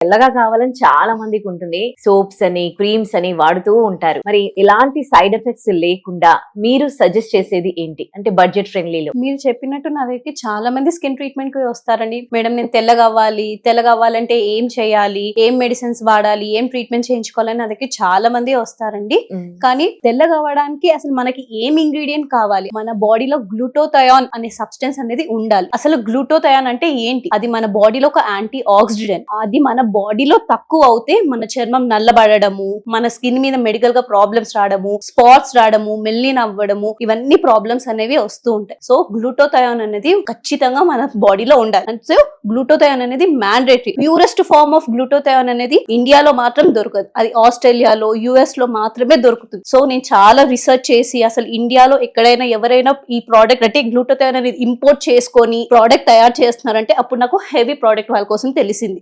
తెల్లగా కావాలని చాలా మందికి ఉంటుంది. సోప్స్ అని, క్రీమ్స్ అని వాడుతూ ఉంటారు. మరి ఇలాంటి సైడ్ ఎఫెక్ట్స్ లేకుండా మీరు సజెస్ట్ చేసేది ఏంటి? అంటే బడ్జెట్ ఫ్రెండ్లీలో. మీరు చెప్పినట్టు నా దగ్గరికి చాలా మంది స్కిన్ ట్రీట్మెంట్ కి వస్తారండి. మేడం నేను తెల్లగా అవ్వాలంటే ఏం చేయాలి, ఏం మెడిసిన్స్ వాడాలి, ఏం ట్రీట్మెంట్ చేయించుకోవాలని నా దగ్గరికి చాలా మంది వస్తారండి. కానీ తెల్లగా అవ్వడానికి అసలు మనకి ఏం ఇంగ్రీడియంట్ కావాలి? మన బాడీలో గ్లూటోథయాన్ అనే సబ్స్టెన్స్ అనేది ఉండాలి. అసలు గ్లూటోథయాన్ అంటే ఏంటి? అది మన బాడీలో ఒక యాంటీ ఆక్సిడెంట్. అది మన బాడీలో తక్కువ అవుతే మన చర్మం నల్లబడము, మన స్కిన్ మీద మెడికల్ గా ప్రాబ్లమ్స్ రావడము, స్పాట్స్ రావడము, మెల్లిన్ అవ్వడము, ఇవన్నీ ప్రాబ్లమ్స్ అనేవి వస్తూ ఉంటాయి. సో గ్లూటోథయాన్ అనేది ఖచ్చితంగా మన బాడీలో ఉండాలి. అండ్ సో గ్లూటోథయాన్ అనేది mandatory. Purest form of glutathione అనేది ఇండియాలో మాత్రం దొరకదు. అది ఆస్ట్రేలియాలో, యుఎస్ లో మాత్రమే దొరుకుతుంది. సో నేను చాలా రీసెర్చ్ చేసి అసలు ఇండియాలో ఎక్కడైనా ఎవరైనా ఈ ప్రోడక్ట్ అంటే గ్లూటోథయాన్ అనేది ఇంపోర్ట్ చేసుకొని ప్రోడక్ట్ తయారు చేస్తున్నారంటే అప్పుడు నాకు హెవీ ప్రోడక్ట్ వాళ్ళ కోసం తెలిసింది.